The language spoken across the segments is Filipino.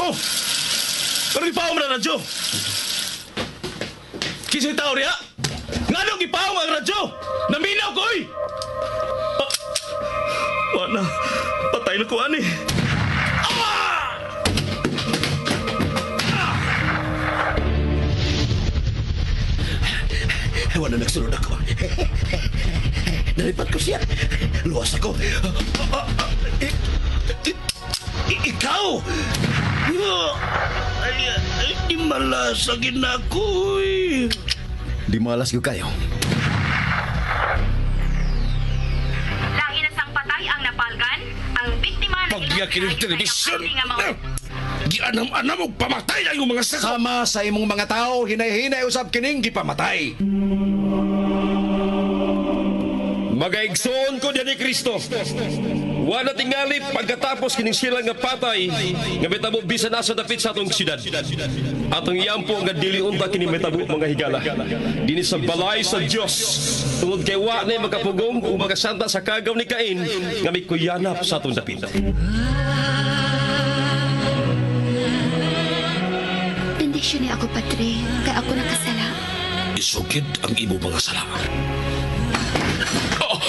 Oh! Pero ipaw mo na radyo! Kisay tao riya! Nga nung ipaw ang radyo! Naminaw ko eh! Wala. Patay na ko ani. Wala nagsunod ako. Nalipat ko siya. Luwas ako. Ikaw! Di malasagin ako eh. Di malas ko kayo. Lahi na sang patay ang napalgan, ang biktima na Pagyakin ng telebisyon! Gianam-anam og pamatay ang mga sakop! Sama sa imong mga tao, hinay-hinay usab kining gipamatay. Magaigsoon ko diyan ni Kristo. Wala tingali pagkatapos kining sila nga patay nga metabo bisan nasa dapit sa atong siyudad. Atong iyampo nga dili unta kini metabo mga higala. Dinhi sa balay sa Dios. Tungod kay wa na makapugong o makasanta sa kagaw ni Cain nga may kuyanap sa atong dapit. Bendisyon niya ako, Padre, kay ako nakasala. Isugid ang imo mga sala. Oh!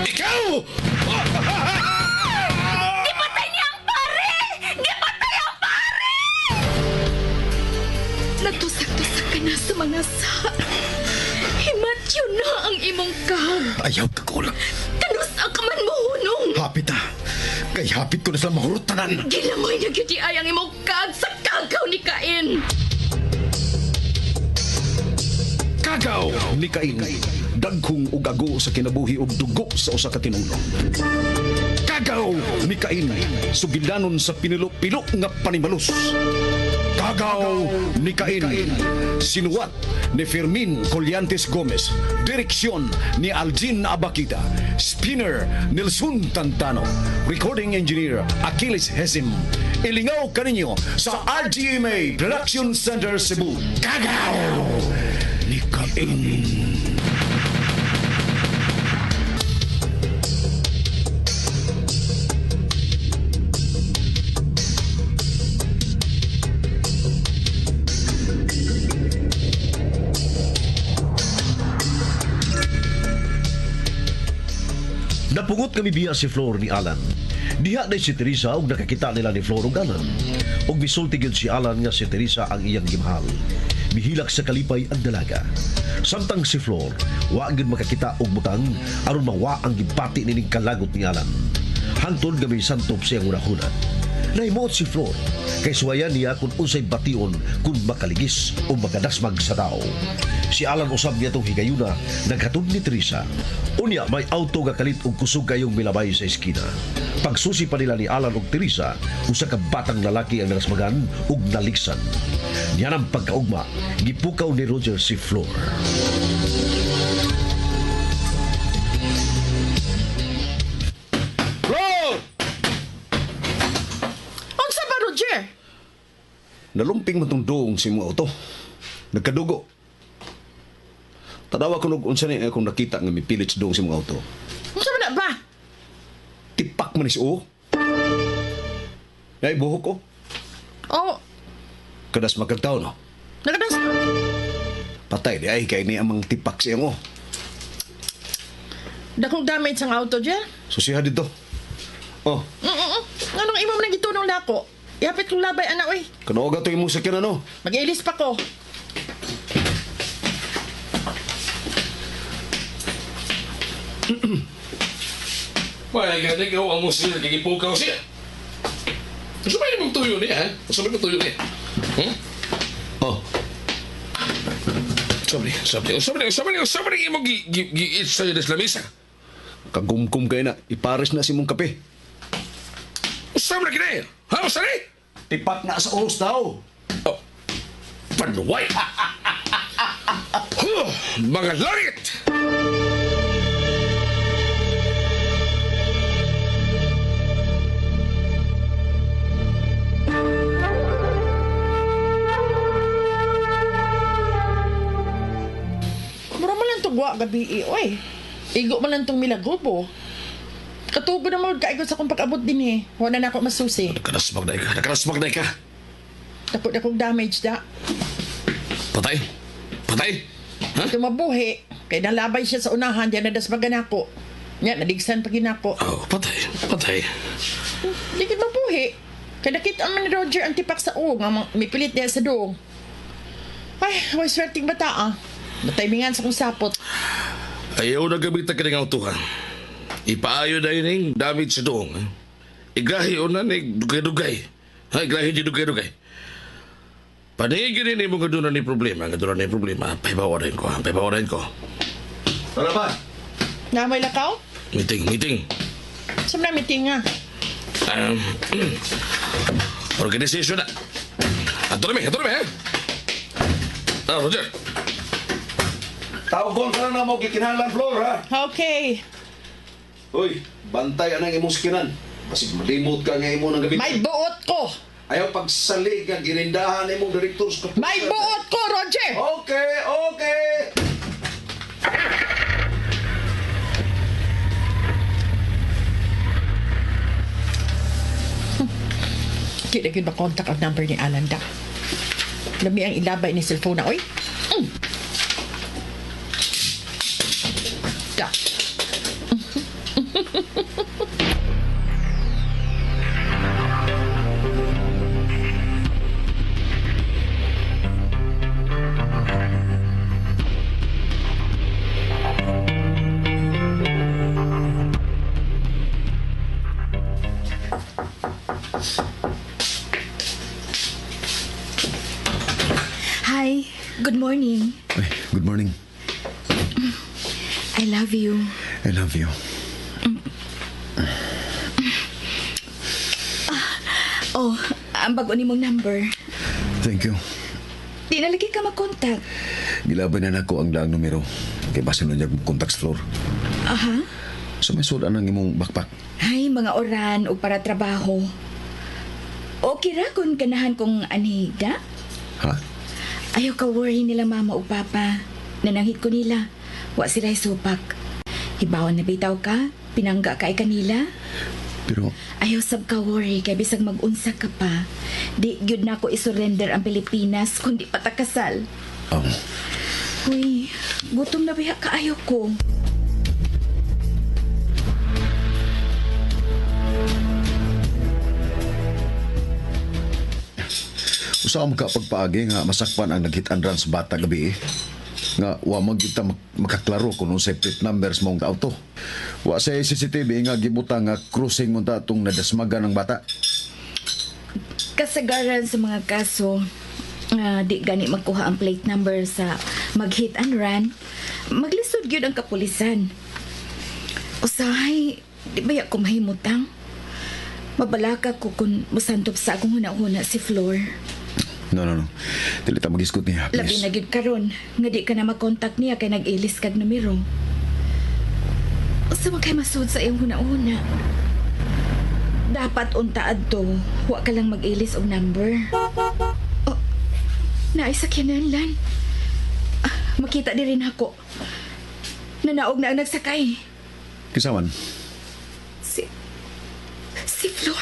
Ikaw! Gipatay niya ang pare! Gipatay ang pare! Nagtusak-tusak ka na sa mga sa. Himatyo na ang imong kag. Ayaw ka ko lang. Kanusa ka man mohunong. Hapit ha. Kay hapit ko na sa mahurutanan. Gilamoy na gyud ay ang imong kag sa kagaw ni Cain. Kagaw ni Cain. Daghong ugago sa kinabuhi ug dugo sa usa ka tinulo. Kagaw ni Cain. Sugilanon sa pinilo-pilo nga panimalos. Kagaw ni Cain. Sinuwat ni Fermin Colliantes Gomez. Direksyon ni Algin Abakita. Spinner Nelson Tantano. Recording engineer Achilles Hesim. Ilingaw kaninyo sa RGMA Production Center Cebu. Kagaw ni Cain. Napungot kami biya si Flor ni Alan. Diha na si Teresa ug nakakita nila ni Flor ug Alan. Ug misulti gyud si Alan nga si Teresa ang iyang gimahal. Mihilak sa kalipay ang dalaga. Samtang si Flor, wa gyud makakita og butang aron mawa ang gibati nining kalagot ni Alan. Hangtod nga may santop siyang unahuna. Nahimuot si Flor kay suwayan niya kung unsay bation kung makaligis o makadasmag sa tao. Si Alan usab niya itong higayuna naghatod ni Teresa. Unya may auto nga kalit og kusog kayong milabay sa eskina. Pagsusi pa nila ni Alan og Teresa, usa ka batang lalaki ang narasmagan ug naligsan. Niyan ang pagkaugma, gipukaw ni Roger si Flor. Unsa ba, Roger? Nalumping man tong doong si mo auto. Nagkadugo. Tadawa ko nung unsa ni akong nakita nga mipilit sa doong si mga auto. Unsa ba na ba? Tipak man is o. Ay, buhok ko. Oh, Kadas magkagtaw, no? nagadas. Patay di ay kay ni amang tipak siya mo. Dakong damage ang auto, Jer. Susiha dito. Oh, Anong imo man gitunong dako? Yapit kong labay, anak, oy. kanoga to yung musik yan, ano? Mag-ilis pa ko. Wala gani ikaw ang muslim nagigipukaw siya. Gusto ba yung tuyo niya, ha? Gusto ba yung tuyo niya? Oh, Sabi mo gi-eat sa'yo des lamisa. kagumkum kayo na. Ipares na si mong kape. Sabi na kinaya. Ha? Masali? Tipak na sa ohos daw. Oh. Panuway. Mga langit! Mura man lang tugwa gabi, oy. Igo man lang tong milagro po. Katugo na mo kaigo sa kong pag-abot din eh. Wala na ako masusi. Nakarasmag na ka. Dakong damage da. Patay? Ha? Ito mabuhi. Kaya nalabay siya sa unahan, diyan nadasmagan ako. Nga, naligsan pa ginako. Oh, patay. Di ka mabuhi. Kaya nakita man ni Roger ang tipak sa uong, may pilit niya sa doong. Ay, way swerting bata ah. Natimingan sa kong sapot. Ayaw na gamitan ka ng autuhan. Ipaayo na yun yung damage sa doong. Igrahi o na ni dugay-dugay. Igrahi di dugay-dugay. Panigin ni mo nga doon na ni problema. Paibawarin ko. Tara ba? Na may lakaw? Meeting. Saan na meeting nga? Organisation na. Ato na ha? Roger. Tawag ko ka na mo kikinahanglan floor ha. Okay. Uy, bantay anang imong skinan. Kasi malimot ka nga imo ng gabi. May buot ko! Ayaw pagsalig nga ginindahan imong directors ko. May buot ko, Roger! Okay. Di na yun makontak ang number ni Alan da. Lami ang ilabay ni cellphone na, oy. Da. Hi, good morning. Ay, good morning. I love you. I love you. Oh, ang bago ni mong number. Thank you. Di na lagi ka makontak. Gilaban na nako ang daang numero. Kay base nun niya contact floor. Aha. So may sudan ang imong backpack. Ay, mga oran o para trabaho. Okay ra kung ganahan kong anhigda? Ha? Ayaw ka worry nila mama o papa. Nananghit ko nila. Wa sila supak. Hibawan na bitaw ka? Pinangga ka ay kanila? Pero Ayaw sab ka worry kay bisag mag-unsa ka pa. Di gyud na ako isurrender ang Pilipinas kundi patakasal. Uy, gutom na biya kaayo ko. usa ka pagpaagi nga masakpan ang naghit-andran sa bata gabi nga wa magyud ta makaklaro kung unsay plate numbers mong auto. Wa say CCTV nga gibutang nga cruising mo ta tong nadasmagan ng bata. Kasagaran sa mga kaso, di gani magkuha ang plate number sa mag-hit and run, maglisod gyud ang kapulisan. Usahay, di ba ko mahimutang? Mabalaka ko kung musantop sa akong huna-huna si Flor. No. Dili ta mag-iskot niya, Labi please. na gyud karon nga di ka na makontak niya kay nag-ilis kag numero. Usa man kay masud sa iyong huna-huna. Dapat unta adto, wa ka lang mag-ilis og number. Oh, naay sakyanan lan. Makita di rin ako. Nanaog na ang nagsakay. Kisaman? Si Flor.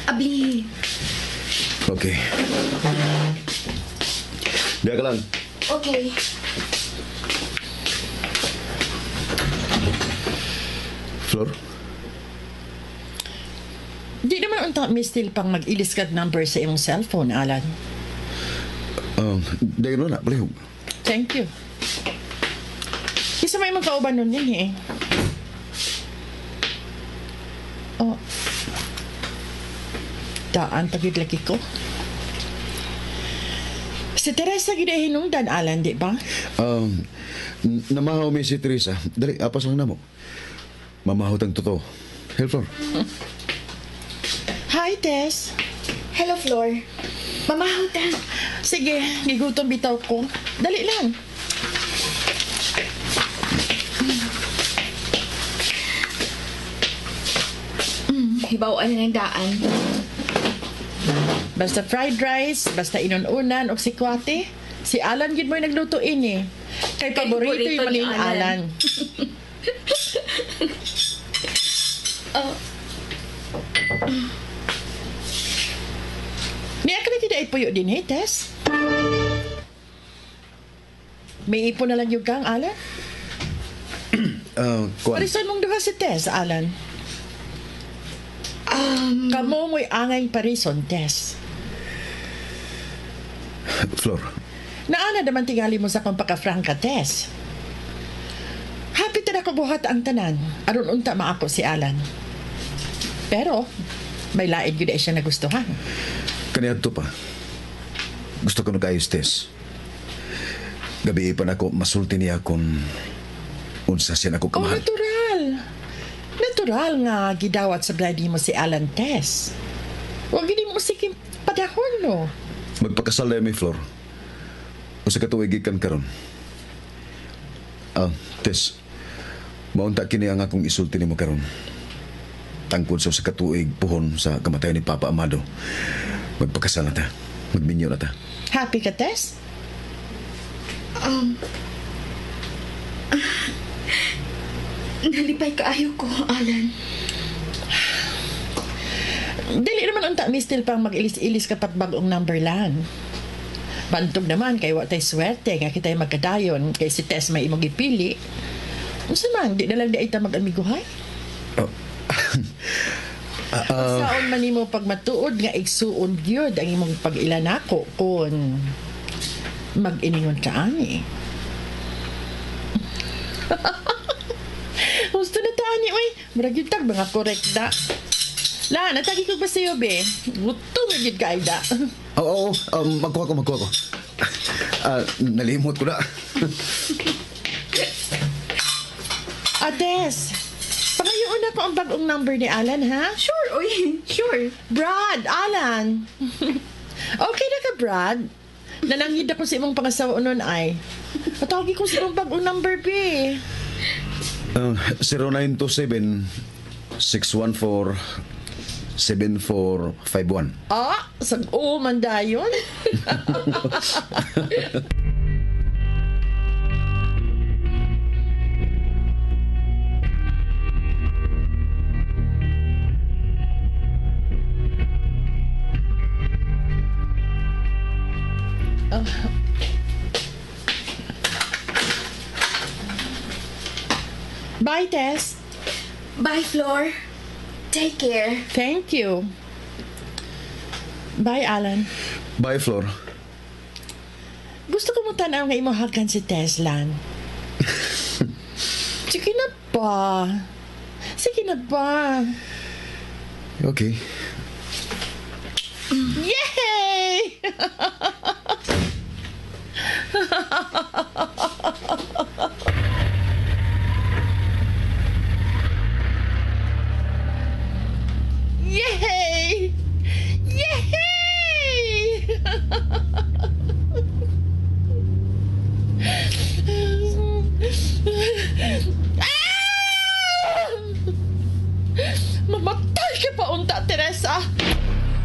Abi. Okay. Diya ka lang. Okay. Flor? Di naman unta mistil pang mag-ilis kag number sa imong cellphone, Alan. Dahil na, palihog. Thank you. Isa may mga kauban nun din eh. Oh. Daan pagid lagi ko. Si Teresa gid ay hinungdan, Alan, di ba? Namahaw mi si Teresa. Dali, apas lang na mo. Mamahot ang totoo. Hey, Flor. Hi, Tess. Hello, Flor. Mamahutang. Sige, gigutom bitaw ko. Dali lang. gibawaan na ng daan. Basta fried rice, basta inununan o sikwate. Si Alan gid mo'y nagluto ini. Kay paborito yung paborito ni maling Alan. Niya ka na tidak ipuyo din, hey, Tess? May ipon na lang yung kang, Alan? Kuan. Parisan mong duha si Tess, Alan. Kamo mo'y angay parison, Tess. Flor, Naana naman tingali mo sa kong pagka-franca, Tess. Happy na ako buhat ang tanan. Aron unta maako si Alan. Pero, may laid yun siya nagustuhan. kaniadto pa. Gusto ko nag-ayos, Tess. Gabi pa na ako masulti niya kung unsa siya ako Oh, kamahal. natural. Natural nga gidawat sa bride mo si Alan, Tess. Huwag gini mo sikim padahon, no? Magpakasal na mi, Flor. O sa katuwig ikan karon. Tess, maunta kini ang akong isulti nimo karon. Tangkod sa katuig puhon sa kamatayon ni Papa Amado. Magpakasal na ta. Magminyo na ta. Happy ka, Tess? Nalipay kaayo ko, Alan. Dili naman unta mi still pang mag-ilis-ilis kapag bagong number lang. Bantog naman kay wa tay swerte nga kitay magkadayon kay si Tess may imong gipili. Unsa man di na lang di ita mag-amiguhay? Saon man nimo pag matuod nga igsuon gyud ang imong pag-ilanako kon mag-iningon ka ani. Gusto na tani oy, murag gyud tag mga korekta. La, natagi ko ba sa'yo, be? Gusto nga gid ka, Aida. Oo, magkuha ko. Nalimot ko na. Ades, pangayoon ako ang bagong number ni Alan, ha? Sure, oy. Sure. Brad, Alan. Okay na ka, Brad? Nananghid ako sa imong pangasawa nun ay. Patawagi ko sa imong bagong number, be. 0927-614-7451. Sag-o man dayon. Bye, Tess. Bye, Flor. Take care. Thank you. Bye, Alan. Bye, Flor. Gusto ko mo tanaw nga imahagan si Teslan. Sige na ba? Sige na ba? Okay. Yay! Yay! Yay! Mamatay ka pa unta, Teresa!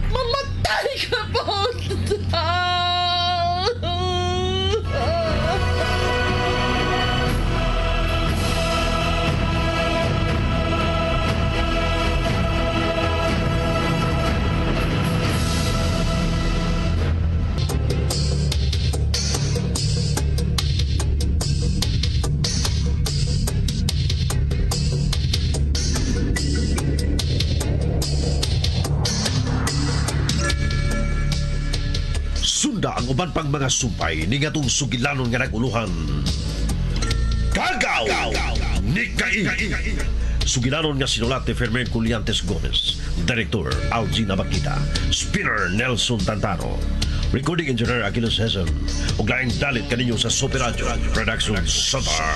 Mamatay ka pa unta! Sunda ang uban pang mga sumpay ni ngatong sugilanon nga naguluhan. Kagaw! Ni Kai! Sugilanon nga sinulat ni Fermin Culiantes Gomez, Director Algina Bakita, Spinner Nelson Tantano, Recording Engineer Aquiles Hesen, ug laing dalit kaninyo sa Super Radio Production Center.